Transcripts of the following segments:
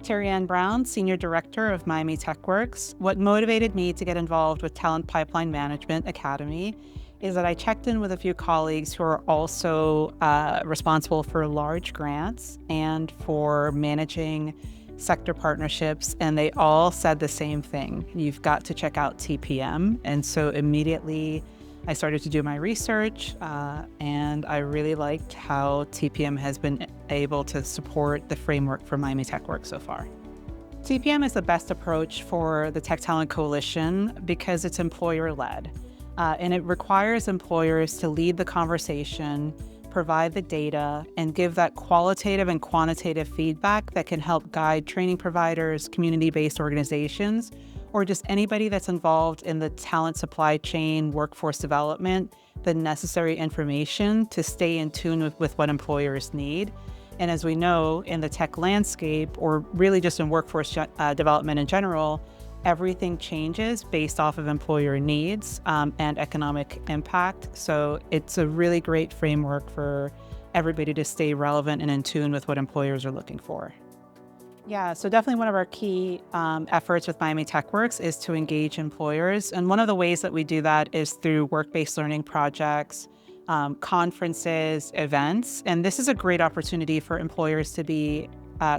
Terri-Ann Brown, Senior Director of Miami TechWorks. What motivated me to get involved with Talent Pipeline Management Academy is that I checked in with a few colleagues who are also responsible for large grants and for managing sector partnerships, and they all said the same thing. You've got to check out TPM. And so immediately I started to do my research, and I really liked how TPM has been able to support the framework for Miami TechWorks so far. TPM is the best approach for the Tech Talent Coalition because it's employer-led, and it requires employers to lead the conversation, provide the data, and give that qualitative and quantitative feedback that can help guide training providers, community-based organizations, or just anybody that's involved in the talent supply chain, workforce development, the necessary information to stay in tune with what employers need. And as we know, in the tech landscape, or really just in workforce development in general, everything changes based off of employer needs and economic impact. So it's a really great framework for everybody to stay relevant and in tune with what employers are looking for. Yeah, so definitely one of our key efforts with Miami TechWorks is to engage employers. And one of the ways that we do that is through work-based learning projects, conferences, events. And this is a great opportunity for employers to be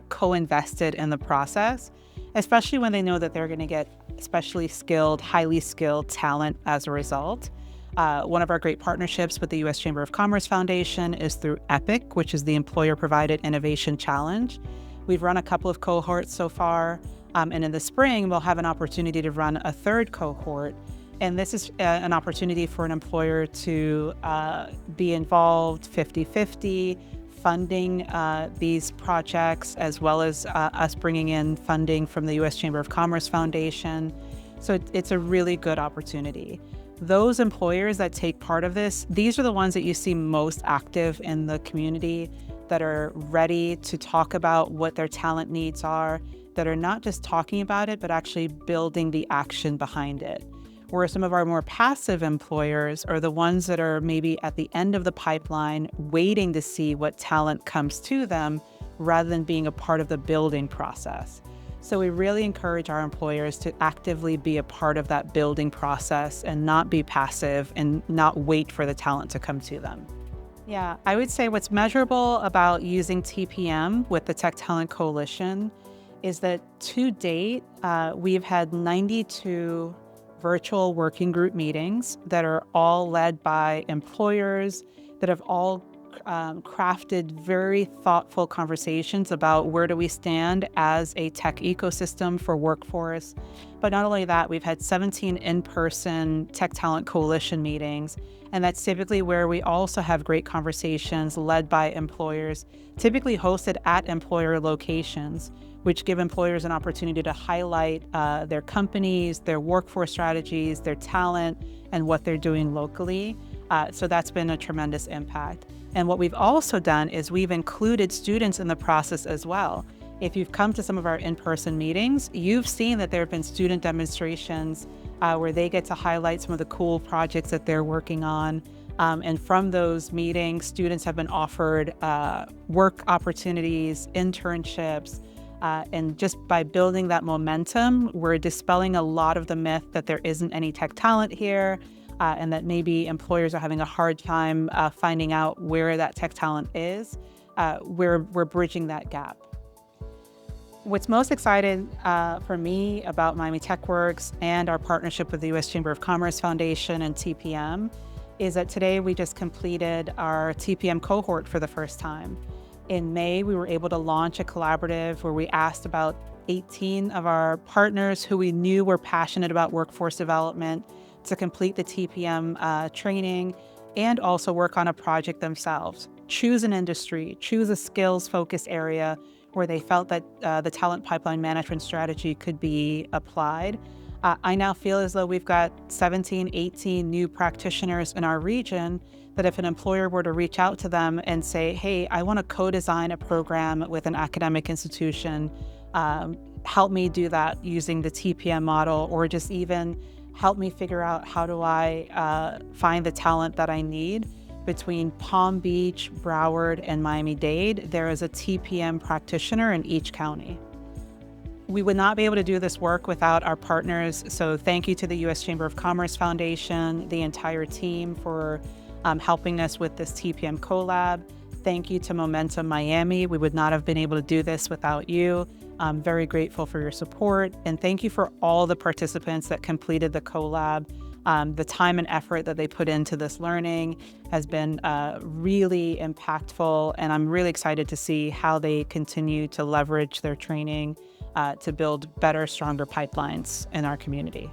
co-invested in the process, especially when they know that they're going to get especially skilled, highly skilled talent as a result. One of our great partnerships with the U.S. Chamber of Commerce Foundation is through EPIC, which is the Employer Provided Innovation Challenge. We've run a couple of cohorts so far, and in the spring, we'll have an opportunity to run a third cohort. And this is an opportunity for an employer to be involved 50-50, funding these projects, as well as us bringing in funding from the U.S. Chamber of Commerce Foundation. So it's a really good opportunity. Those employers that take part of this, these are the ones that you see most active in the community, that are ready to talk about what their talent needs are, that are not just talking about it, but actually building the action behind it. Whereas some of our more passive employers are the ones that are maybe at the end of the pipeline, waiting to see what talent comes to them rather than being a part of the building process. So we really encourage our employers to actively be a part of that building process and not be passive and not wait for the talent to come to them. Yeah, I would say what's measurable about using TPM with the Tech Talent Coalition is that to date, we've had 92 virtual working group meetings that are all led by employers that have all crafted very thoughtful conversations about where do we stand as a tech ecosystem for workforce. But not only that, we've had 17 in-person Tech Talent Coalition meetings, and that's typically where we also have great conversations led by employers, typically hosted at employer locations, which give employers an opportunity to highlight their companies, their workforce strategies, their talent, and what they're doing locally. So that's been a tremendous impact. And what we've also done is we've included students in the process as well. If you've come to some of our in-person meetings, you've seen that there have been student demonstrations where they get to highlight some of the cool projects that they're working on. And from those meetings, students have been offered work opportunities, internships, and just by building that momentum, we're dispelling a lot of the myth that there isn't any tech talent here, and that maybe employers are having a hard time finding out where that tech talent is. We're bridging that gap. What's most exciting for me about Miami TechWorks and our partnership with the U.S. Chamber of Commerce Foundation and TPM is that today we just completed our TPM cohort for the first time. In May, we were able to launch a collaborative where we asked about 18 of our partners who we knew were passionate about workforce development to complete the TPM training and also work on a project themselves. Choose an industry, choose a skills-focused area where they felt that the talent pipeline management strategy could be applied. I now feel as though we've got 17, 18 new practitioners in our region that if an employer were to reach out to them and say, hey, I want to co-design a program with an academic institution, help me do that using the TPM model, or just even help me figure out how do I find the talent that I need. Between Palm Beach, Broward, and Miami-Dade, there is a TPM practitioner in each county. We would not be able to do this work without our partners. So thank you to the U.S. Chamber of Commerce Foundation, the entire team for helping us with this TPM collab. Thank you to Momentum Miami. We would not have been able to do this without you. I'm very grateful for your support. And thank you for all the participants that completed the collab. The time and effort that they put into this learning has been really impactful. And I'm really excited to see how they continue to leverage their training to build better, stronger pipelines in our community.